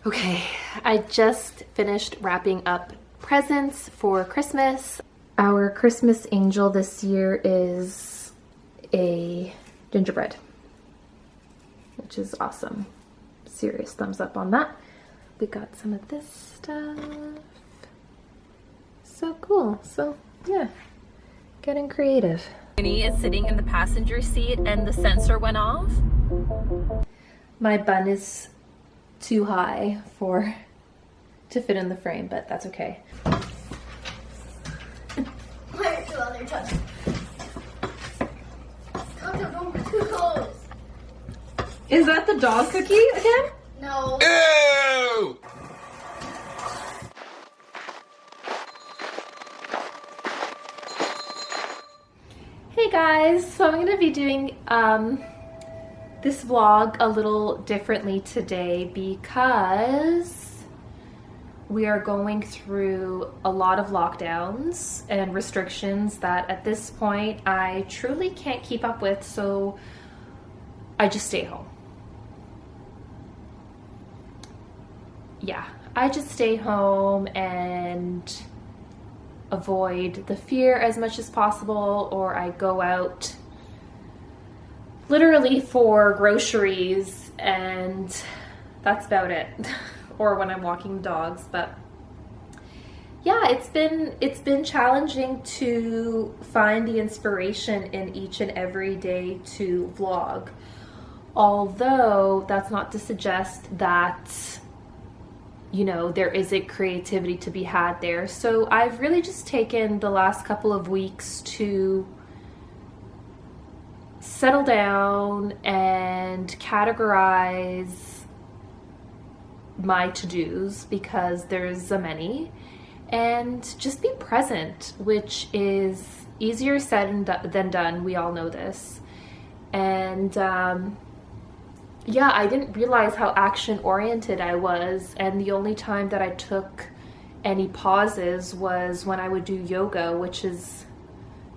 Okay, I just finished wrapping up presents for Christmas. Our Christmas angel this year is a gingerbread, which is awesome. Serious thumbs up on that. We got some of this stuff. So cool. So yeah, getting creative. Winnie is sitting in the passenger seat and the sensor went off. My bun is too high to fit in the frame, but that's okay. Why are two other toes? Don't be too close. Is that the dog cookie again? No. Ew! Hey guys, so I'm going to be doing this vlog a little differently today because we are going through a lot of lockdowns and restrictions that at this point I truly can't keep up with, so I just stay home. Yeah, I just stay home and avoid the fear as much as possible, or I go out literally for groceries and that's about it. Or when I'm walking dogs. But yeah, it's been challenging to find the inspiration in each and every day to vlog. Although that's not to suggest that, you know, there isn't creativity to be had there. So I've really just taken the last couple of weeks to settle down and categorize my to-dos, because there's so many, and just be present, which is easier said than done. We all know this. And yeah, I didn't realize how action-oriented I was, and the only time that I took any pauses was when I would do yoga, which has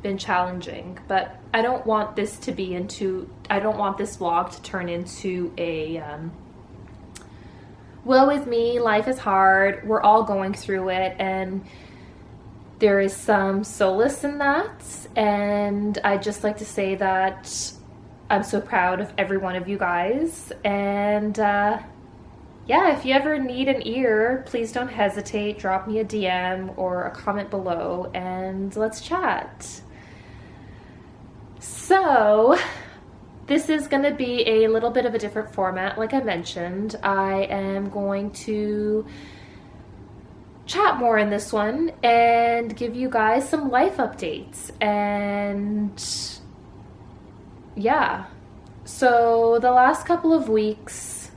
been challenging. But I don't want this vlog to turn into a woe is me, life is hard, we're all going through it, and there is some solace in that. And I'd just like to say that I'm so proud of every one of you guys. And yeah, if you ever need an ear, please don't hesitate. Drop me a DM or a comment below and let's chat. So this is going to be a little bit of a different format. Like I mentioned, I am going to chat more in this one and give you guys some life updates. And yeah, so the last couple of weeks,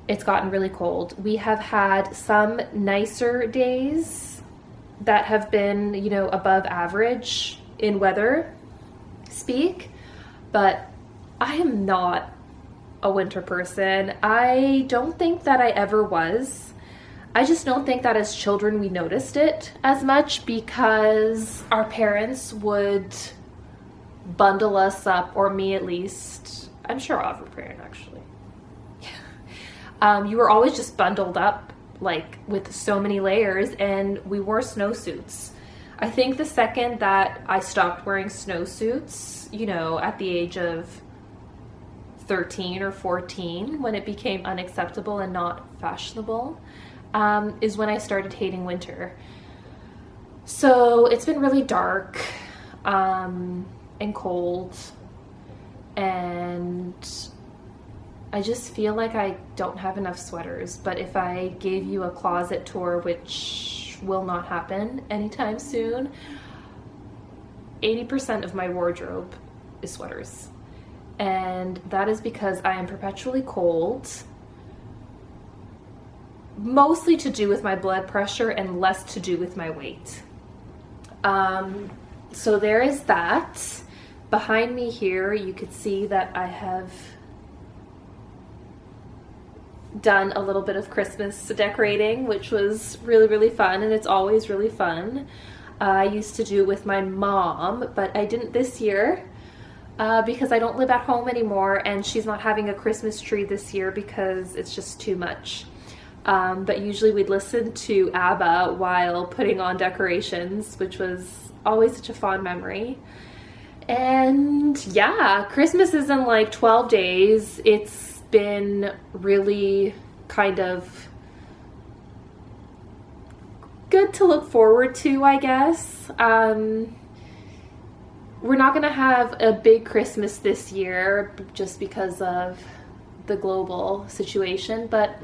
it's gotten really cold. We have had some nicer days that have been, you know, above average in weather speak, but I am not a winter person. I don't think that I ever was. I just don't think that as children we noticed it as much, because our parents would bundle us up, or me at least. I'm sure I'll have a parent actually. You were always just bundled up, like with so many layers, and we wore snowsuits. I think the second that I stopped wearing snowsuits, you know, at the age of 13 or 14, when it became unacceptable and not fashionable, is when I started hating winter. So it's been really dark and cold, and I just feel like I don't have enough sweaters. But if I gave you a closet tour, which will not happen anytime soon, 80% of my wardrobe is sweaters. And that is because I am perpetually cold, mostly to do with my blood pressure and less to do with my weight. So there is that. Behind me here, you could see that I have done a little bit of Christmas decorating, which was really, really fun, and it's always really fun. I used to do it with my mom, but I didn't this year because I don't live at home anymore, and she's not having a Christmas tree this year because it's just too much. But usually we'd listen to ABBA while putting on decorations, which was always such a fond memory. And yeah, Christmas is in like 12 days. It's been really kind of good to look forward to, I guess. We're not going to have a big Christmas this year just because of the global situation, but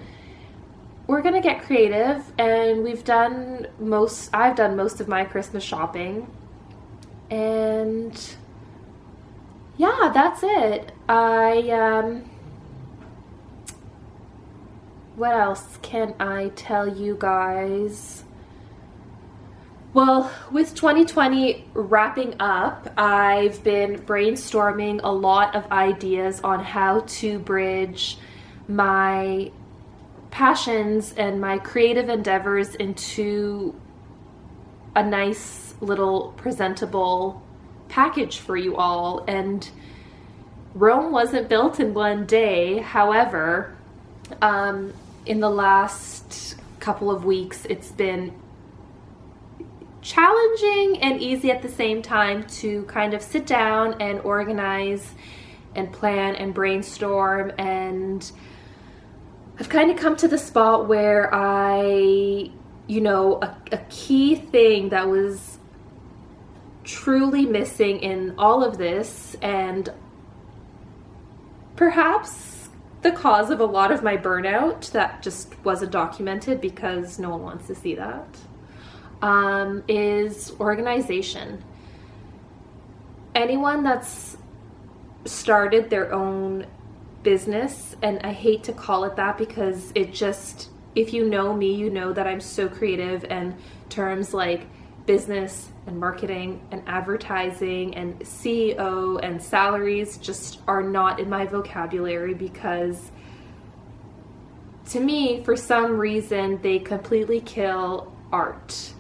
we're going to get creative, and I've done most of my Christmas shopping. And yeah, that's it. What else can I tell you guys? Well, with 2020 wrapping up, I've been brainstorming a lot of ideas on how to bridge my passions and my creative endeavors into a nice little presentable package for you all. And Rome wasn't built in one day. However, in the last couple of weeks, it's been challenging and easy at the same time to kind of sit down and organize and plan and brainstorm. And I've kind of come to the spot where a key thing that was truly missing in all of this, and perhaps the cause of a lot of my burnout that just wasn't documented because no one wants to see that, is organization. Anyone that's started their own business, and I hate to call it that because it just, if you know me, you know that I'm so creative, and terms like business and marketing and advertising and CEO and salaries just are not in my vocabulary, because to me, for some reason, they completely kill art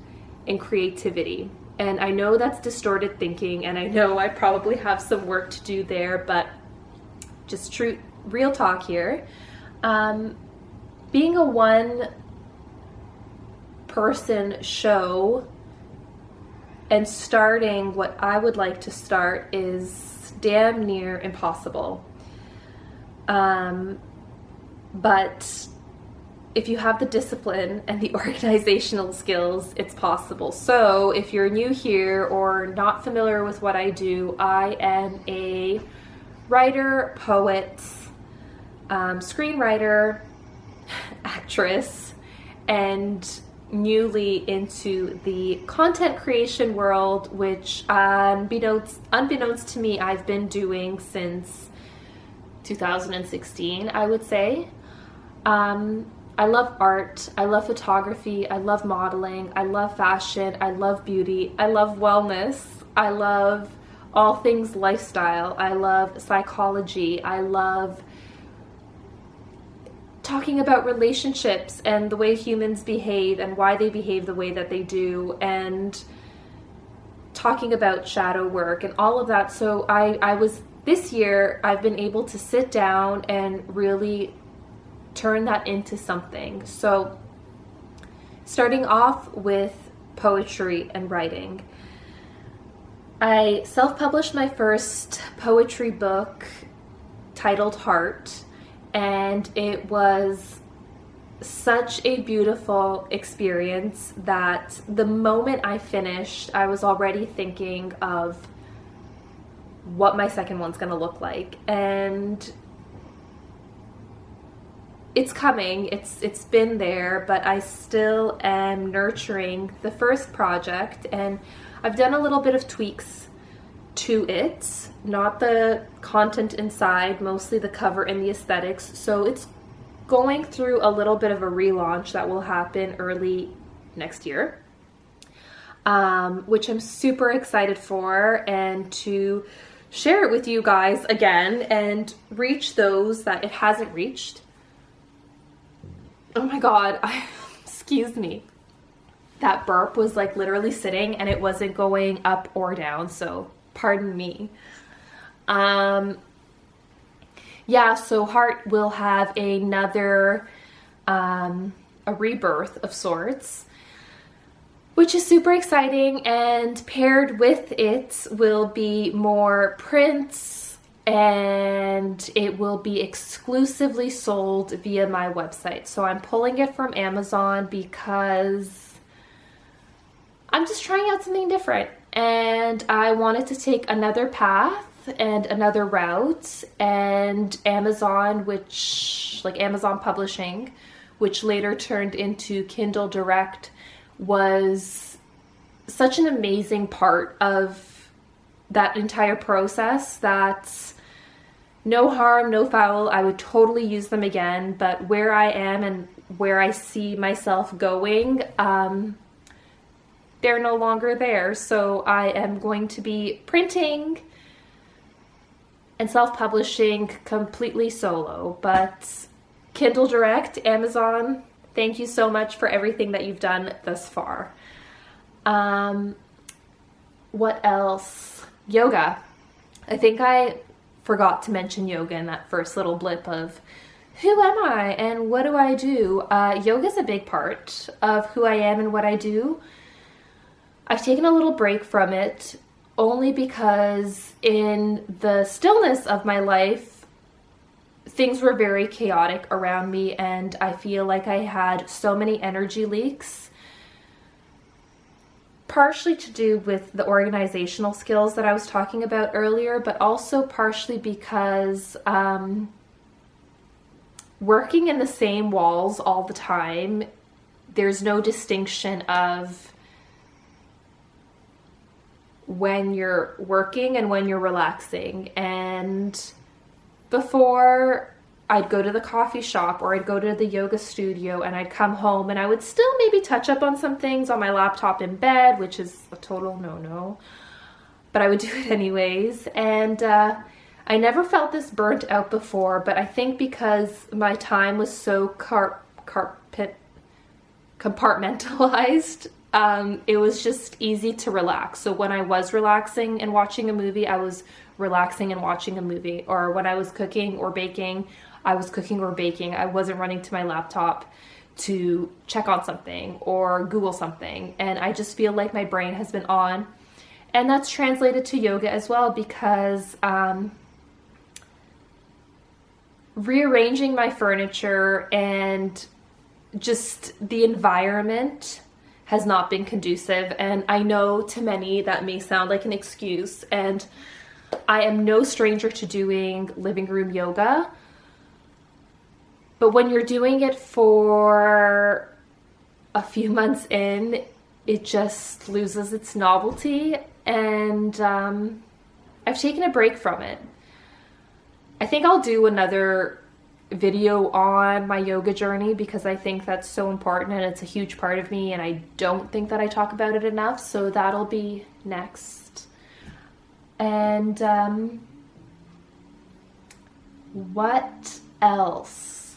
and creativity. And I know that's distorted thinking, and I know I probably have some work to do there, but just real talk here. Being a one person show and starting what I would like to start is damn near impossible. But if you have the discipline and the organizational skills, it's possible. So if you're new here or not familiar with what I do, I am a writer, poet, screenwriter, actress, and newly into the content creation world, which unbeknownst to me, I've been doing since 2016, I would say. I love art, I love photography, I love modeling, I love fashion, I love beauty, I love wellness, I love all things lifestyle, I love psychology, I love talking about relationships and the way humans behave and why they behave the way that they do, and talking about shadow work and all of that. So this year, I've been able to sit down and really turn that into something. So starting off with poetry and writing. I self-published my first poetry book titled Heart, and it was such a beautiful experience that the moment I finished, I was already thinking of what my second one's going to look like. And it's coming, it's been there, but I still am nurturing the first project, and I've done a little bit of tweaks to it, not the content inside, mostly the cover and the aesthetics. So it's going through a little bit of a relaunch that will happen early next year, which I'm super excited for, and to share it with you guys again and reach those that it hasn't reached. Oh my God, excuse me. That burp was like literally sitting and it wasn't going up or down, so pardon me. Yeah, so Heart will have another a rebirth of sorts, which is super exciting. And paired with it will be more prints, and it will be exclusively sold via my website. So I'm pulling it from Amazon because I'm just trying out something different, and I wanted to take another path and another route. And Amazon, which like Amazon Publishing, which later turned into Kindle Direct, was such an amazing part of that entire process that no harm, no foul. I would totally use them again, but where I am and where I see myself going, they're no longer there. So I am going to be printing and self-publishing completely solo. But Kindle Direct, Amazon, thank you so much for everything that you've done thus far. What else? Yoga. I think I forgot to mention yoga in that first little blip of who am I and what do I do? Yoga is a big part of who I am and what I do. I've taken a little break from it only because in the stillness of my life, things were very chaotic around me, and I feel like I had so many energy leaks, partially to do with the organizational skills that I was talking about earlier, but also partially because working in the same walls all the time, there's no distinction of when you're working and when you're relaxing. And before, I'd go to the coffee shop or I'd go to the yoga studio and I'd come home and I would still maybe touch up on some things on my laptop in bed, which is a total no-no, but I would do it anyways. And I never felt this burnt out before, but I think because my time was so compartmentalized, it was just easy to relax. So when I was relaxing and watching a movie, I was relaxing and watching a movie. Or when I was cooking or baking, I was cooking or baking. I wasn't running to my laptop to check on something or Google something. And I just feel like my brain has been on. And that's translated to yoga as well, because rearranging my furniture and just the environment has not been conducive. And I know to many that may sound like an excuse, and I am no stranger to doing living room yoga. But when you're doing it for a few months in, it just loses its novelty. And I've taken a break from it. I think I'll do another video on my yoga journey because I think that's so important and it's a huge part of me, and I don't think that I talk about it enough, so that'll be next. And what else?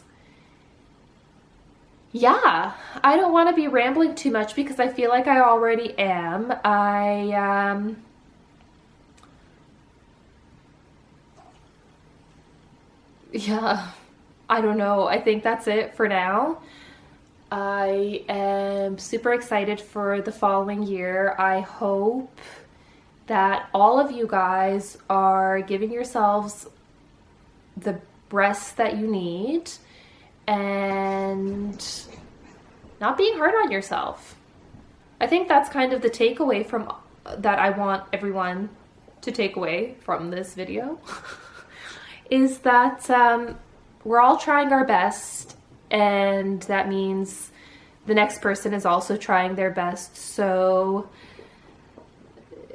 Yeah, I don't want to be rambling too much because I feel like I already am. Yeah, I don't know. I think that's it for now. I am super excited for the following year. I hope that all of you guys are giving yourselves the rest that you need and not being hard on yourself. I think that's kind of the takeaway from that I want everyone to take away from this video is that we're all trying our best, and that means the next person is also trying their best. So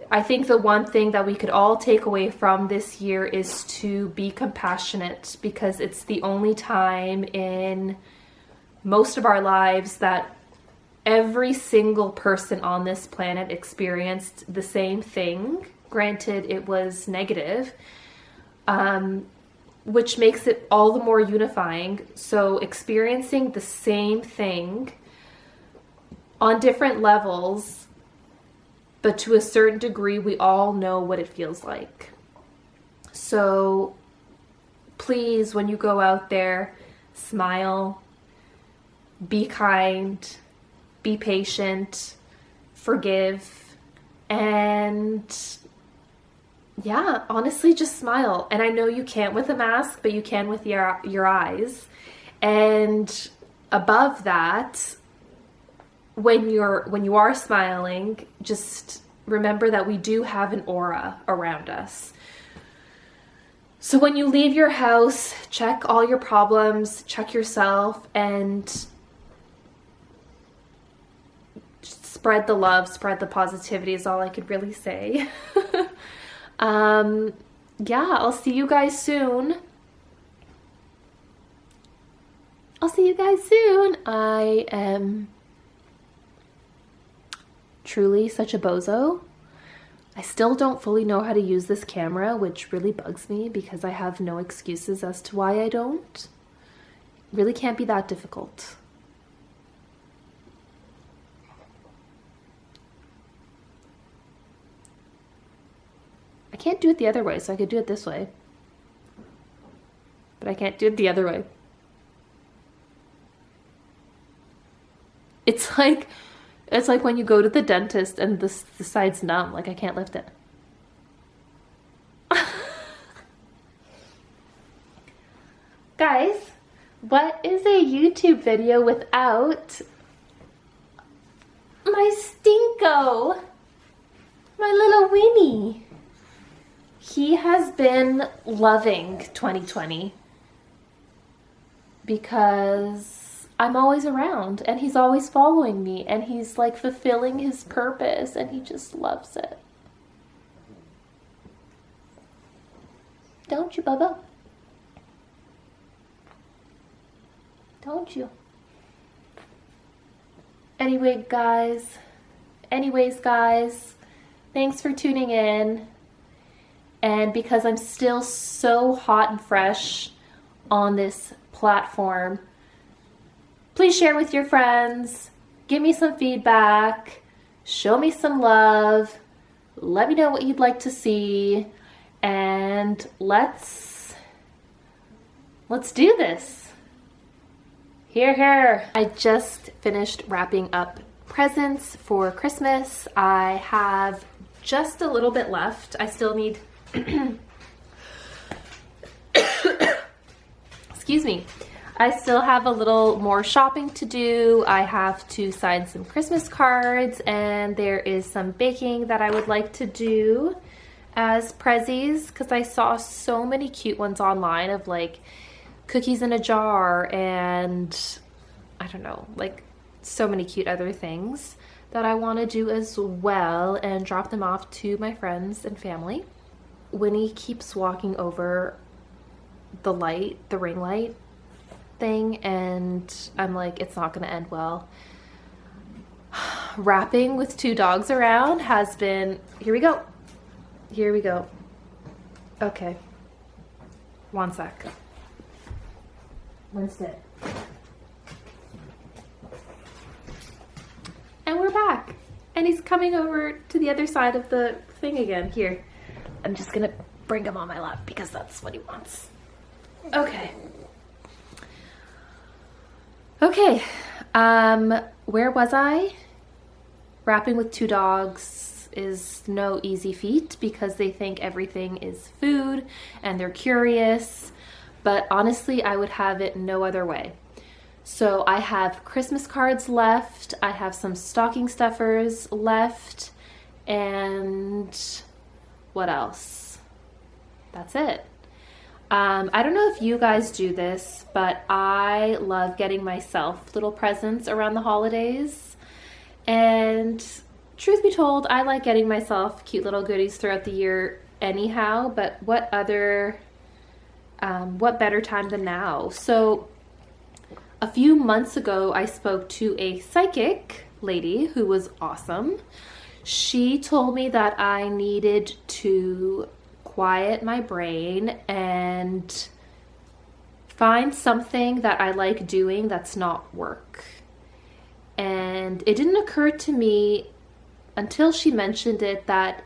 I think the one thing that we could all take away from this year is to be compassionate, because it's the only time in most of our lives that every single person on this planet experienced the same thing. Granted, it was negative, which makes it all the more unifying. So experiencing the same thing on different levels, but to a certain degree, we all know what it feels like. So please, when you go out there, smile, be kind, be patient, forgive, and yeah, honestly, just smile. And I know you can't with a mask, but you can with your eyes. And above that, when you are smiling, just remember that we do have an aura around us. So when you leave your house, check all your problems, check yourself, and spread the love, spread the positivity is all I could really say. Yeah, I'll see you guys soon. I am truly such a bozo. I still don't fully know how to use this camera, which really bugs me because I have no excuses as to why I don't. It really can't be that difficult. I can't do it the other way, so I could do it this way. But I can't do it the other way. It's like when you go to the dentist and the side's numb, like I can't lift it. Guys, what is a YouTube video without my Stinko? My little Winnie. He has been loving 2020 because I'm always around and he's always following me and he's like fulfilling his purpose and he just loves it. Don't you, Bubba? Don't you? Anyways, guys, thanks for tuning in. And because I'm still so hot and fresh on this platform, please share with your friends, give me some feedback, show me some love, let me know what you'd like to see, and let's do this. Hear, hear. I just finished wrapping up presents for Christmas. I have just a little bit left. I still need excuse me. I still have a little more shopping to do. I have to sign some Christmas cards and there is some baking that I would like to do as prezzies because I saw so many cute ones online of like cookies in a jar and I don't know, like so many cute other things that I want to do as well and drop them off to my friends and family. Winnie keeps walking over the ring light thing, and I'm like, it's not gonna end well. Wrapping with 2 dogs around has been, here we go. Okay, one sec. Winston. And we're back. And he's coming over to the other side of the thing again. Here, I'm just gonna bring him on my lap because that's what he wants. Okay. Okay, where was I? Wrapping with 2 dogs is no easy feat because they think everything is food and they're curious, but honestly, I would have it no other way. So I have Christmas cards left, I have some stocking stuffers left, and what else? That's it. I don't know if you guys do this, but I love getting myself little presents around the holidays. And truth be told, I like getting myself cute little goodies throughout the year anyhow, but what better time than now? So a few months ago, I spoke to a psychic lady who was awesome. She told me that I needed to quiet my brain and find something that I like doing that's not work. And it didn't occur to me until she mentioned it that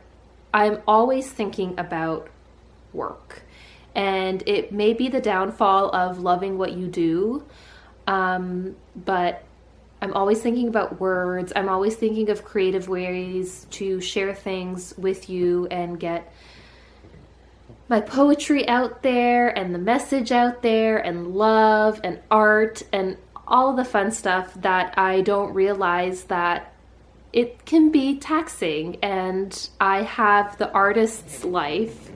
I'm always thinking about work. And it may be the downfall of loving what you do. But I'm always thinking about words. I'm always thinking of creative ways to share things with you and get my poetry out there and the message out there and love and art and all the fun stuff that I don't realize that it can be taxing. And I have the artist's life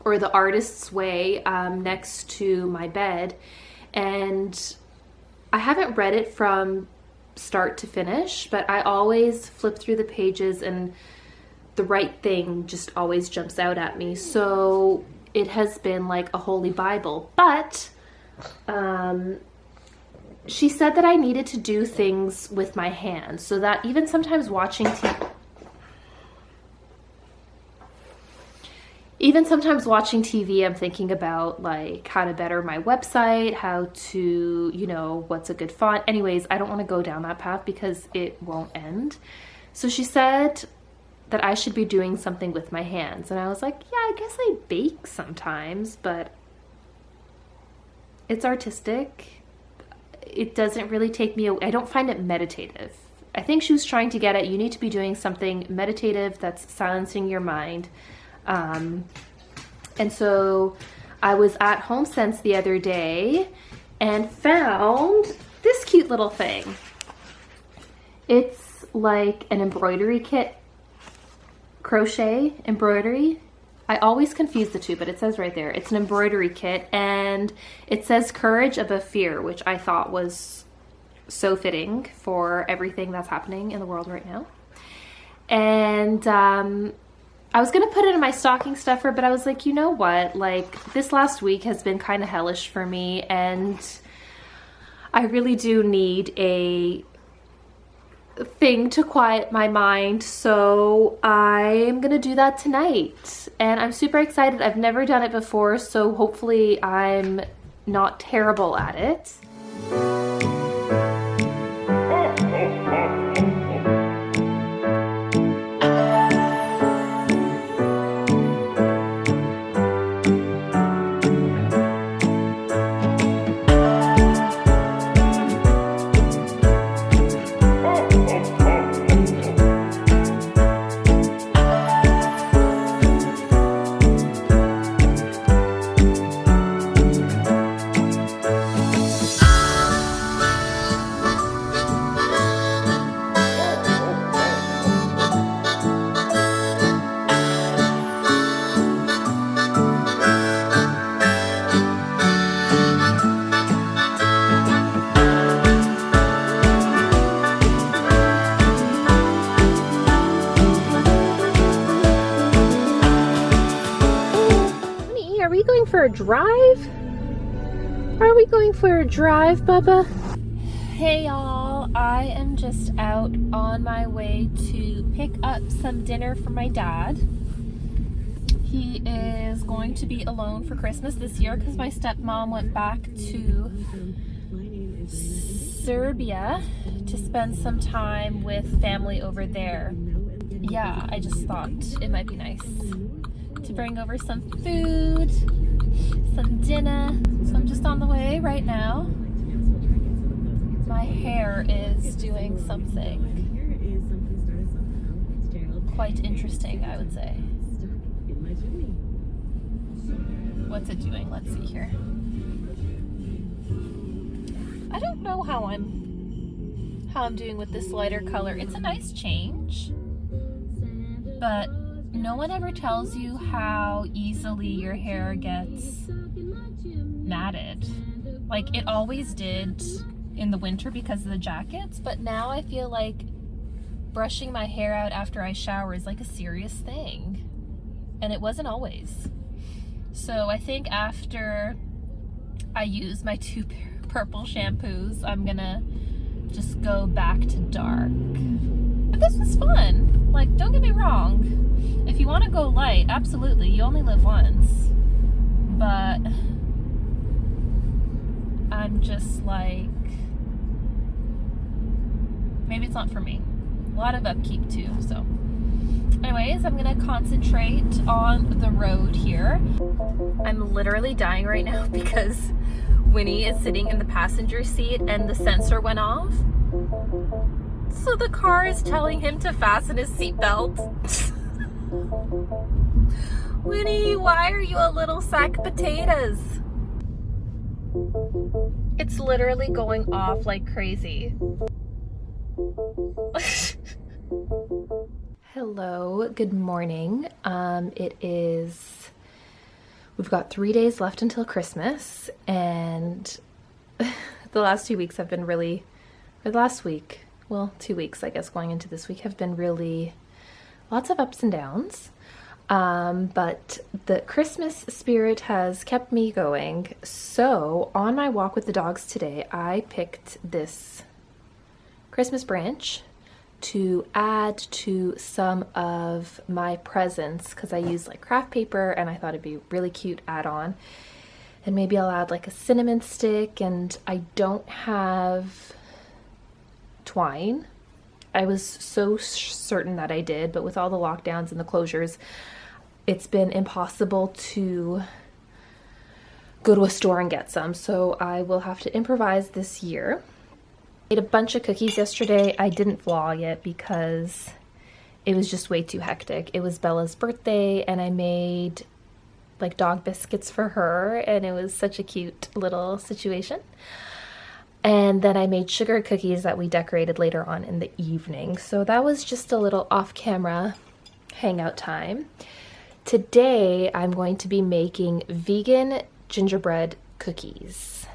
or the artist's way next to my bed, and I haven't read it from start to finish, but I always flip through the pages and the right thing just always jumps out at me. So it has been like a holy Bible. But she said that I needed to do things with my hands, so that even sometimes watching TV, I'm thinking about like how to better my website, how to, you know, what's a good font. Anyways, I don't want to go down that path because it won't end. So she said that I should be doing something with my hands. And I was like, yeah, I guess I bake sometimes, but it's artistic. It doesn't really take me away. I don't find it meditative. I think she was trying to get at, you need to be doing something meditative that's silencing your mind. And so I was at HomeSense the other day and found this cute little thing. It's like an embroidery kit, crochet embroidery. I always confuse the two, but it says right there, it's an embroidery kit, and it says courage above fear, which I thought was so fitting for everything that's happening in the world right now. And, I was going to put it in my stocking stuffer, but I was like, you know what? Like, this last week has been kind of hellish for me, and I really do need a thing to quiet my mind. So I'm going to do that tonight, and I'm super excited. I've never done it before, so hopefully I'm not terrible at it. Are we going for a drive? Are we going for a drive, Bubba? Hey y'all, I am just out on my way to pick up some dinner for my dad. He is going to be alone for Christmas this year because my stepmom went back to Serbia to spend some time with family over there. Yeah, I just thought it might be nice to bring over some food, some dinner. So I'm just on the way right now. My hair is doing something quite interesting, I would say. What's it doing? Let's see here. I don't know how I'm doing with this lighter color. It's a nice change, but no one ever tells you how easily your hair gets matted. Like it always did in the winter because of the jackets, but now I feel like brushing my hair out after I shower is like a serious thing, and it wasn't always. So I think after I use my two purple shampoos, I'm gonna just go back to dark. But this was fun. Like, don't get me wrong. If you want to go light, absolutely. You only live once. But I'm just like, maybe it's not for me. A lot of upkeep too, so. Anyways, I'm gonna concentrate on the road here. I'm literally dying right now because Winnie is sitting in the passenger seat and the sensor went off. So the car is telling him to fasten his seatbelt. Winnie, why are you a little sack of potatoes? It's literally going off like crazy. Hello, good morning. We've got 3 days left until Christmas, and the last 2 weeks have been really, or the last week, well, 2 weeks, I guess, going into this week have been really lots of ups and downs. But the Christmas spirit has kept me going. So on my walk with the dogs today, I picked this Christmas branch to add to some of my presents because I use like craft paper and I thought it'd be really cute add-on. And maybe I'll add like a cinnamon stick, and I don't have twine. I was so certain that I did, but with all the lockdowns and the closures, it's been impossible to go to a store and get some, so I will have to improvise this year. I made a bunch of cookies yesterday. I didn't vlog it because it was just way too hectic. It was Bella's birthday and I made like dog biscuits for her, and it was such a cute little situation. And then I made sugar cookies that we decorated later on in the evening. So that was just a little off-camera hangout time. Today, I'm going to be making vegan gingerbread cookies.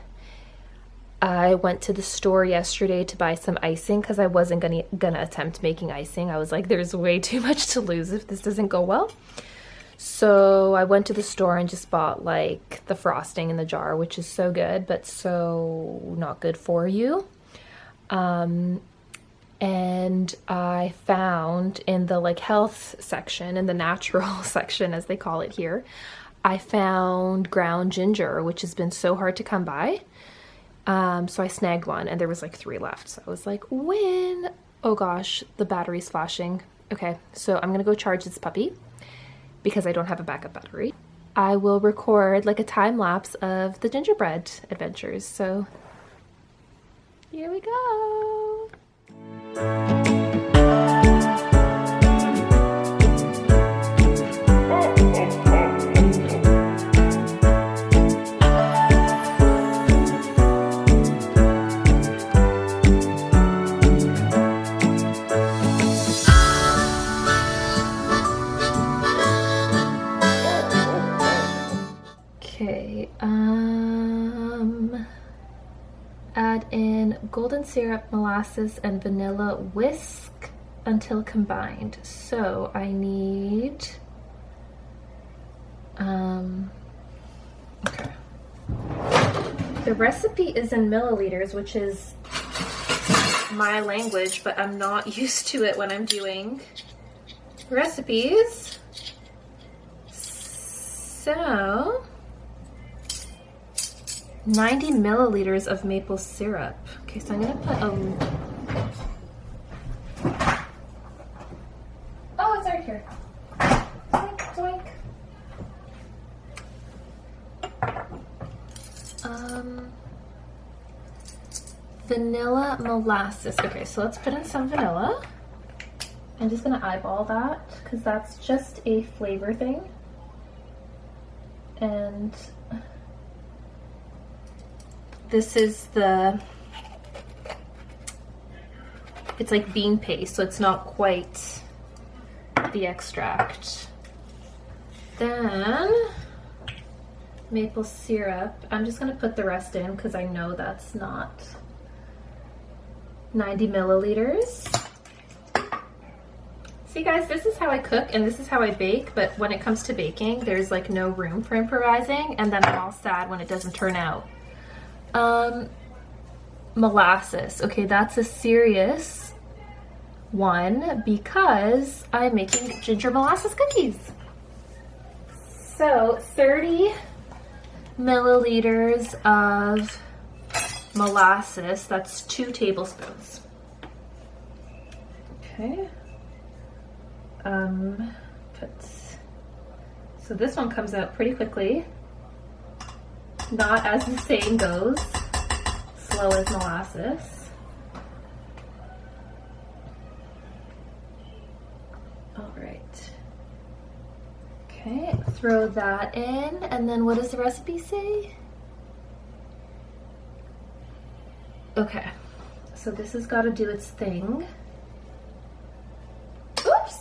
I went to the store yesterday to buy some icing because I wasn't gonna attempt making icing. I was like, there's way too much to lose if this doesn't go well. So I went to the store and just bought like the frosting in the jar, which is so good, but so not good for you. And I found in the like health section, in the natural section as they call it here, I found ground ginger, which has been so hard to come by. So I snagged one and there was like 3 left. So I was like, win. Oh gosh, the battery's flashing. Okay, so I'm gonna go charge this puppy because I don't have a backup battery. I will record like a time lapse of the gingerbread adventures. So here we go. Okay, add in golden syrup, molasses, and vanilla. Whisk until combined. So I need, okay. The recipe is in milliliters, which is my language, but I'm not used to it when I'm doing recipes. So 90 milliliters of maple syrup. Okay, so I'm gonna put a... Oh, it's right here. Zoink, zoink. Vanilla molasses. Okay, so let's put in some vanilla. I'm just gonna eyeball that because that's just a flavor thing. And this is it's like bean paste, so it's not quite the extract. Then maple syrup. I'm just gonna put the rest in because I know that's not 90 milliliters. See guys, this is how I cook and this is how I bake, but when it comes to baking, there's like no room for improvising, and then I'm all sad when it doesn't turn out. Molasses. Okay, that's a serious one because I'm making ginger molasses cookies. So 30 milliliters of molasses, that's 2 tablespoons. Okay. So this one comes out pretty quickly. Not, as the saying goes, slow as molasses. All right. Okay, throw that in, and then what does the recipe say? Okay, so this has got to do its thing. Oops!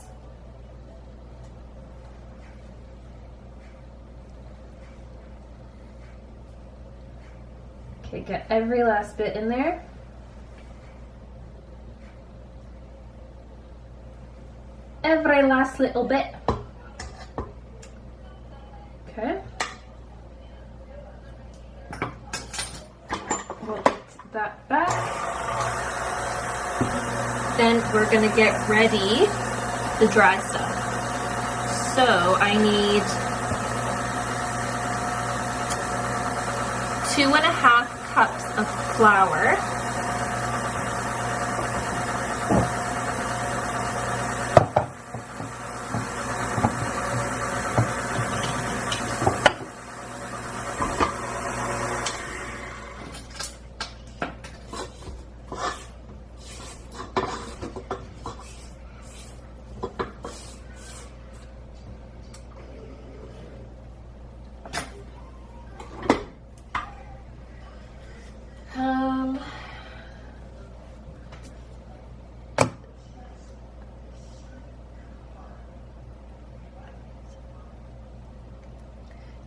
Okay, get every last bit in there. Every last little bit. Okay. We'll get that back. Then we're gonna get ready the dry stuff. So I need 2.5 cups of flour.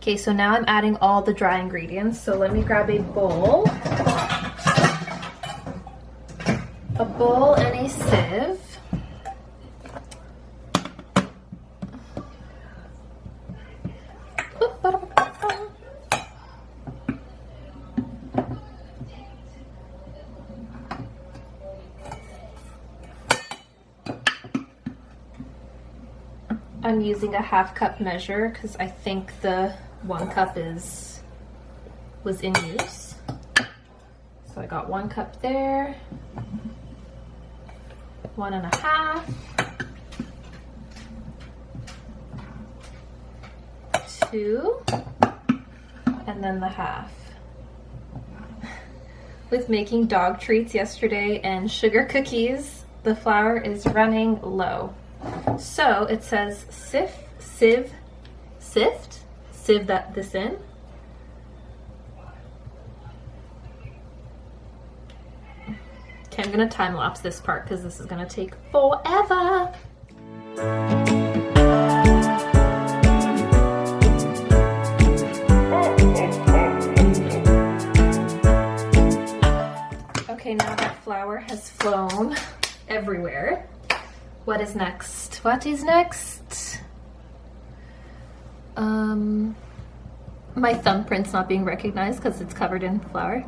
Okay, so now I'm adding all the dry ingredients. So let me grab a bowl and a sieve. I'm using a 1/2 cup measure because I think the 1 cup was in use. So I got 1 cup there, 1.5, 2, and then the 1/2. With making dog treats yesterday and sugar cookies, the flour is running low. So it says sift this in. Okay, I'm gonna time lapse this part because this is gonna take forever. Okay, now that flour has flown everywhere, what is next? What is next? My thumbprint's not being recognized because it's covered in flour.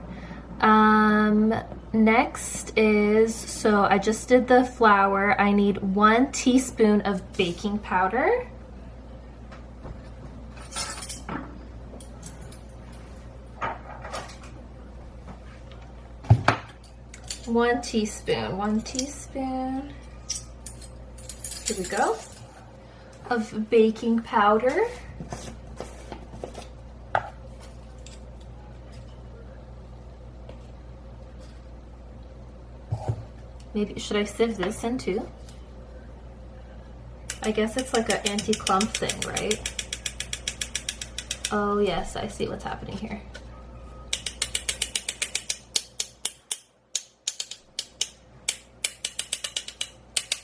Next is, so I just did the flour. I need 1 teaspoon of baking powder. One teaspoon. Here we go. Of baking powder. Maybe, should I sieve this in too? I guess it's like an anti-clump thing, right? Oh yes, I see what's happening here.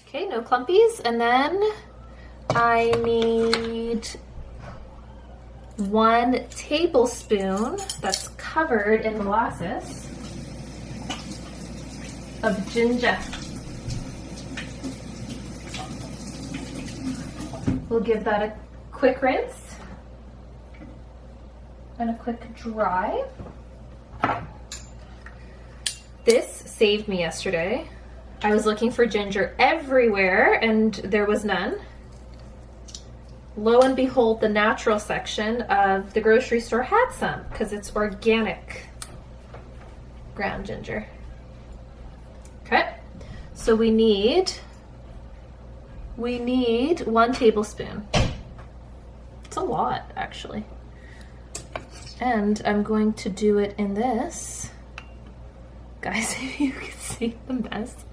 Okay, no clumpies. And then I need 1 tablespoon that's covered in molasses of ginger. We'll give that a quick rinse and a quick dry. This saved me yesterday. I was looking for ginger everywhere and there was none. Lo and behold, the natural section of the grocery store had some because it's organic ground ginger. Okay, so we need 1 tablespoon. It's a lot, actually. And I'm going to do it in this. Guys, if you can see the mess.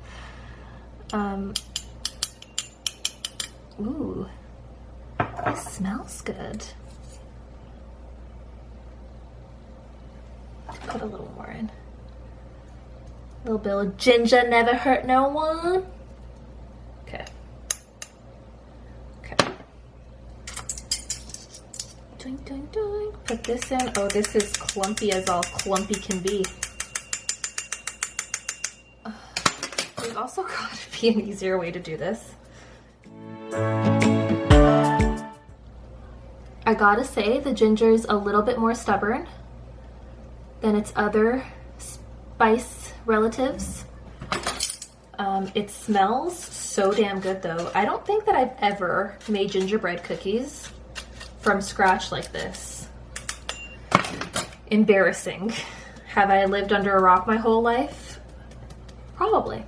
Ooh, this smells good. Put a little more in. A little bit of ginger never hurt no one. Okay. Okay. Doink, doink, doink. Put this in. Oh, this is clumpy as all clumpy can be. There's also got to be an easier way to do this. I gotta say, the ginger's a little bit more stubborn than its other spice relatives. It smells so damn good though. I don't think that I've ever made gingerbread cookies from scratch like this. Embarrassing. Have I lived under a rock my whole life? Probably.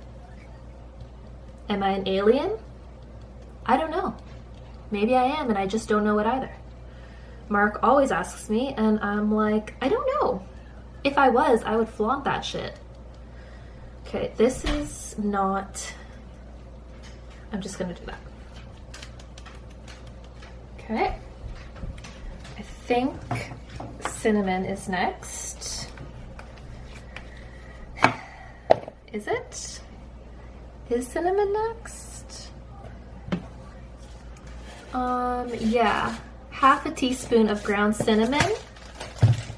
Am I an alien? I don't know. Maybe I am and I just don't know it either. Mark always asks me and I'm like, I don't know. If I was, I would flaunt that shit. Okay, this is not... I'm just gonna do that. Okay. I think cinnamon is next. Is it? Is cinnamon next? Yeah. Half a teaspoon of ground cinnamon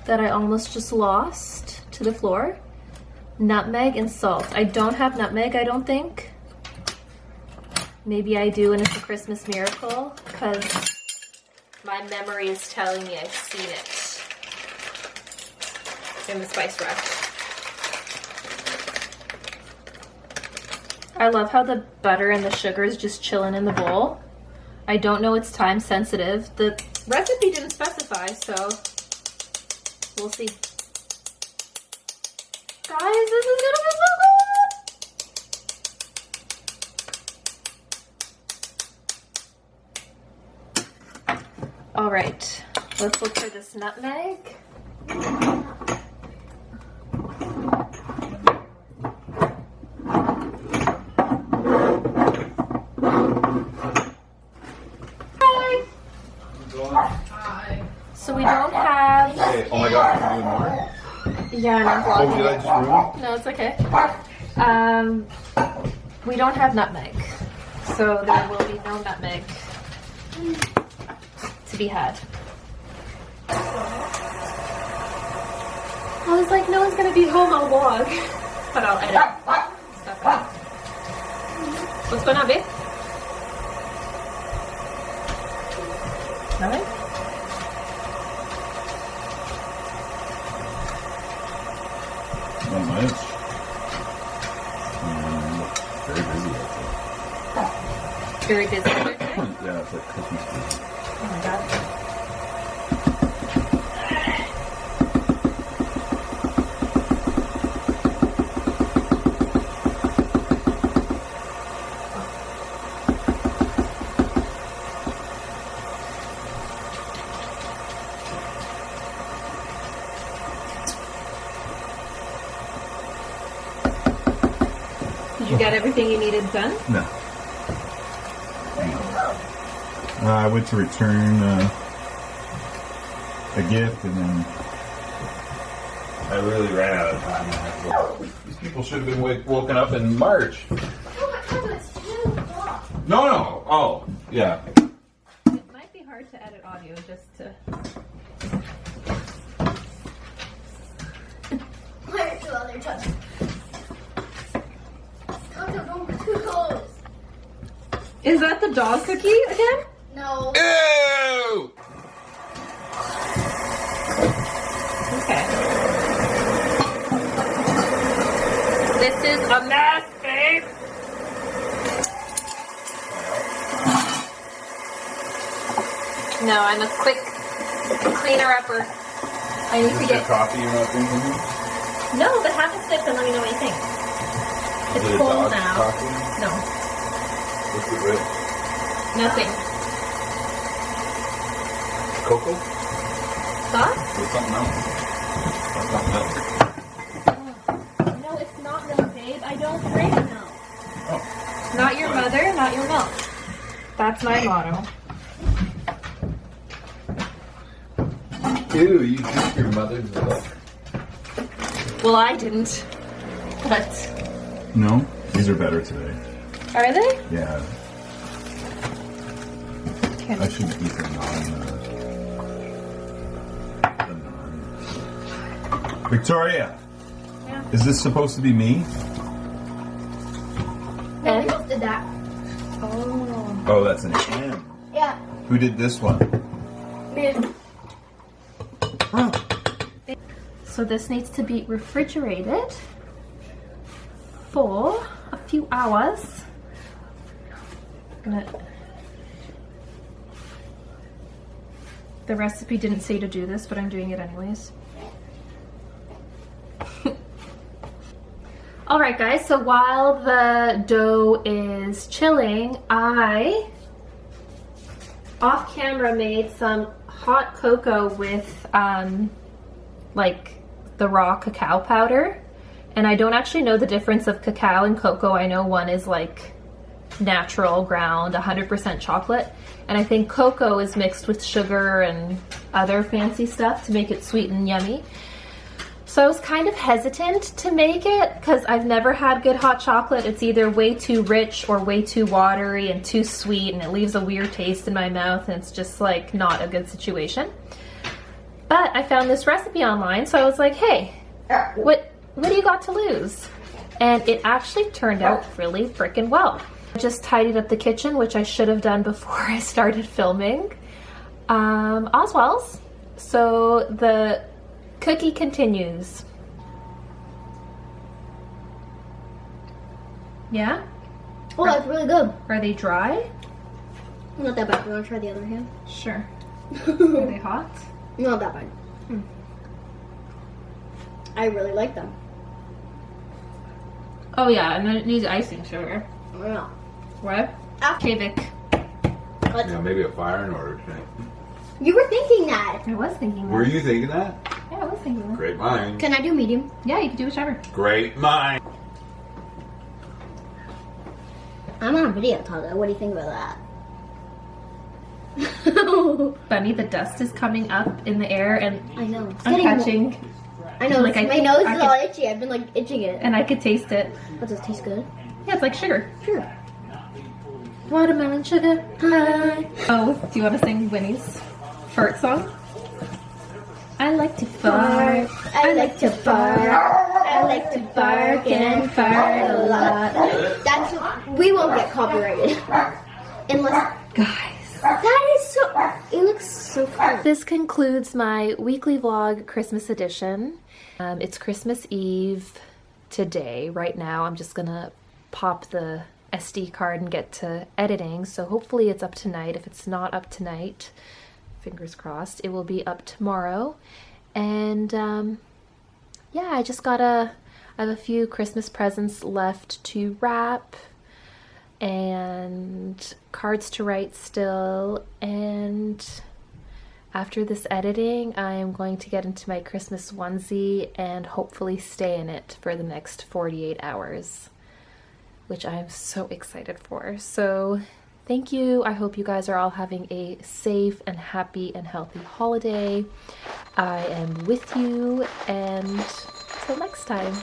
that I almost just lost to the floor. Nutmeg and salt. I don't have nutmeg, I don't think. Maybe I do and it's a Christmas miracle because my memory is telling me I've seen it in the spice rack. I love how the butter and the sugar is just chilling in the bowl. I don't know it's time sensitive. The recipe didn't specify, so we'll see. Guys, this is gonna be so good! All right, let's look for this nutmeg. So we don't have... Hey, oh my god, can you do more? Yeah, and I'm vlogging. Oh, did I just ruin it? No, it's okay. We don't have nutmeg, so there will be no nutmeg to be had. I was like, no one's gonna be home, I'll vlog. But I'll edit stuff out. What's going on, babe? Nothing? Not much. Very busy out Very busy. there. Yeah, it's like Christmas busy. Oh my god. Did you get everything you needed done? No. I went to return a gift and then I really ran out of time. These people should have been woken up in March. Oh my god, it's 2 o'clock. No. Oh, yeah. It might be hard to edit audio just to... Why are 2 other touches? Don't get too close. Is that the dog cookie again? No. Ew! Okay. This is a mess, babe. No, I'm a quick cleaner-upper. I need to get... coffee you're not drinking? No, but have a sip and let me know what you think. It's Is it cold dog now. coffee? No, What's it with? nothing. Cocoa? sauce? With something else. That's not milk. No, it's not milk, babe. I don't drink milk. Oh. Not your mother, not your milk. That's my motto. Ew, you drink your mother's milk. Well, I didn't. But No, these are better today. are they? Yeah, I should eat the naan. Victoria, Yeah. is this supposed to be me? No, we both did that. Oh. Oh, that's an M. Yeah. Who did this one? Man. Huh. So this needs to be refrigerated for a few hours. The recipe didn't say to do this, but I'm doing it anyways. All right, guys, so while the dough is chilling, I, off camera, made some hot cocoa with like the raw cacao powder. And I don't actually know the difference of cacao and cocoa. I know one is like natural ground, 100% chocolate. And I think cocoa is mixed with sugar and other fancy stuff to make it sweet and yummy. So I was kind of hesitant to make it because I've never had good hot chocolate. It's either way too rich or way too watery and too sweet, and it leaves a weird taste in my mouth, and it's just like not a good situation. But I found this recipe online, so I was like, hey, what do you got to lose? And it actually turned out really freaking well. I just tidied up the kitchen, which I should have done before I started filming. Oswald's. So the cookie continues. Yeah? Oh, that's really good. Are they dry? Not that bad. You want to try the other hand? Sure. Are they hot? Not that bad. I really like them. Oh yeah, and then it needs icing sugar. Yeah. What? Okay, Vic. Yeah, maybe a fire in order tonight. You were thinking that. I was thinking that. Were you thinking that? Yeah, I was thinking that. Great mind. Can I do medium? Yeah, you can do whichever. Great mind. I'm on a video, Taga. What do you think about that? Funny, the dust is coming up in the air and I know. It's I'm getting catching, I know. like, My I nose could- is all itchy. I've been like itching it. and I could taste it. But does it taste good? Yeah, it's like sugar. Sure. Watermelon sugar high. Oh, do you want to sing Winnie's fart song? I like to fart. I like to fart. I like to bark and fart a lot. That's we won't get copyrighted unless Guys. that is so. It looks so cool. This concludes my weekly vlog Christmas edition. It's Christmas Eve today. Right now, I'm just gonna pop the SD card and get to editing. So hopefully it's up tonight. If it's not up tonight, fingers crossed, it will be up tomorrow. And yeah, I have a few Christmas presents left to wrap and cards to write still. And after this editing, I am going to get into my Christmas onesie and hopefully stay in it for the next 48 hours, which I am so excited for. So thank you. I hope you guys are all having a safe and happy and healthy holiday. I am with you, and till next time.